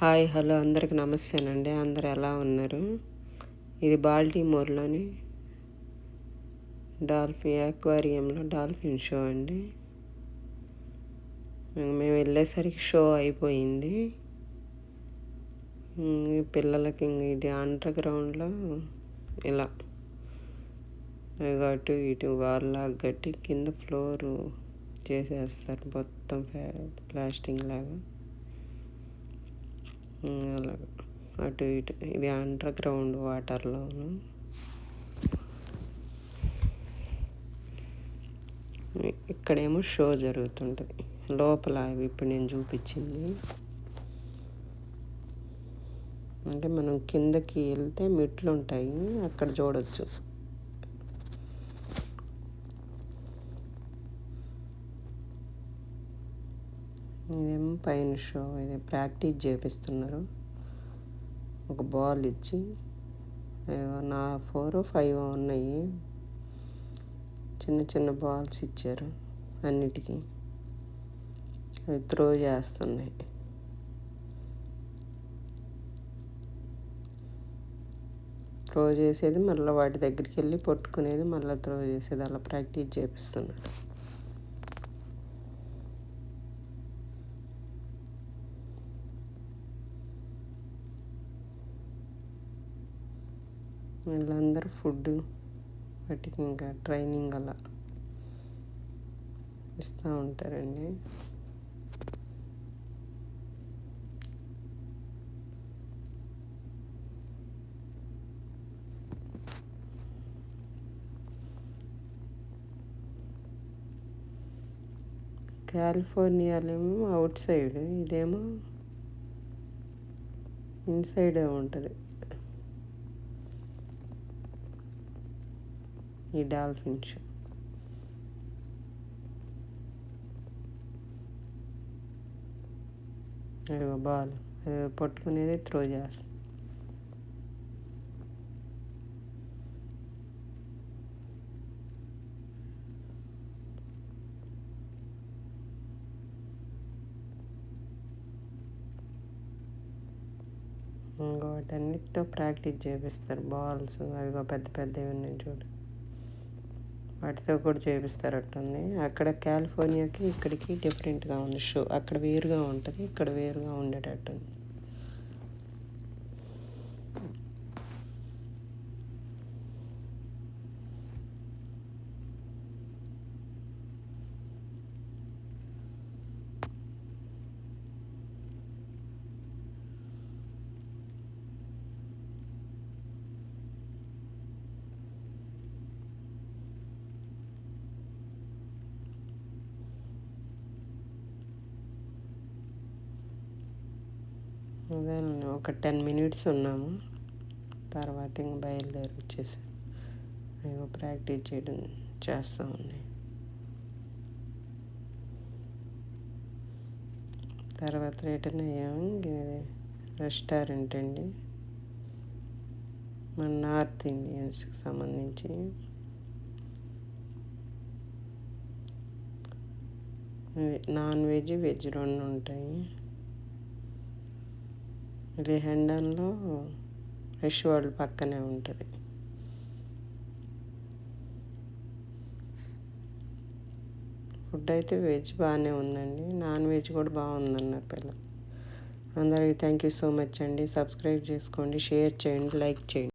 Hi hello అందరికి నమస్తేనండి. అందరు ఎలా ఉన్నారు? ఇది బాల్టీమోర్లోని అక్వేరియంలో డాల్ఫిన్ షో అండి. మేము వెళ్ళేసరికి షో అయిపోయింది. పిల్లలకి ఇది అండర్ గ్రౌండ్లో ఇలా అటు ఇటు వాళ్ళలాగా కట్టి కింద ఫ్లోరు చేసేస్తారు మొత్తం ప్లాస్టింగ్ లాగా. అలాగ అటు ఇటు ఇది అండర్ గ్రౌండ్ వాటర్లోను. ఇక్కడేమో షో జరుగుతుంటుంది లోపల. ఇప్పుడు నేను చూపించింది అంటే మనం కిందకి వెళ్తే మెట్లు ఉంటాయి, అక్కడ చూడొచ్చు. ఇదేమో పైన షో. ఇది ప్రాక్టీస్ చేపిస్తున్నారు. ఒక బాల్ ఇచ్చి 4 or 5 ఉన్నాయి. చిన్న చిన్న బాల్స్ ఇచ్చారు అన్నిటికీ. అవి త్రో చేస్తున్నాయి. త్రో చేసేది మళ్ళీ వాటి దగ్గరికి వెళ్ళి పట్టుకునేది, మళ్ళీ త్రో చేసేది, అలా ప్రాక్టీస్ చేపిస్తున్నారు. వీళ్ళందరూ ఫుడ్ వాటికి ఇంకా ట్రైనింగ్ అలా ఇస్తూ ఉంటారండి. కాలిఫోర్నియాలో అవుట్ సైడ్, ఇదేమో ఇన్సైడే ఉంటుంది ఈ డాల్ఫిన్ షో. బాల్ పట్టుకునేది త్రో చేస్తుంది. వాటన్నిటితో ప్రాక్టీస్ చేపిస్తారు. బాల్స్ అవి పెద్ద పెద్దవి ఉన్నాయి చూడు, వాటితో కూడా చేపిస్తారట్టుంది. అక్కడ కాలిఫోర్నియాకి ఇక్కడికి డిఫరెంట్గా ఉంది షో. అక్కడ వేరుగా ఉంటుంది, ఇక్కడ వేరుగా ఉండేటట్టుంది. అదే ఒక 10 minutes ఉన్నాము, తర్వాత ఇంక బయలుదేరి వచ్చేసి అయ్యో ప్రాక్టీస్ చేస్తూ ఉన్నాయి. తర్వాత రిటర్న్ అయ్యాము. రెస్టారెంట్ అండి, మన నార్త్ ఇండియన్స్కి సంబంధించి. నాన్ వెజ్, వెజ్ రెండు ఉంటాయి. రిహెండన్లో ఫ్రెష్ వరల్డ్ పక్కనే ఉంటుంది. ఫుడ్ అయితే వెజ్ బాగానే ఉందండి, నాన్ వెజ్ కూడా బాగుందన్నారు పిల్లలు. అందరికీ థ్యాంక్ యూ సో మచ్ అండి. సబ్స్క్రైబ్ చేసుకోండి, షేర్ చేయండి, లైక్ చేయండి.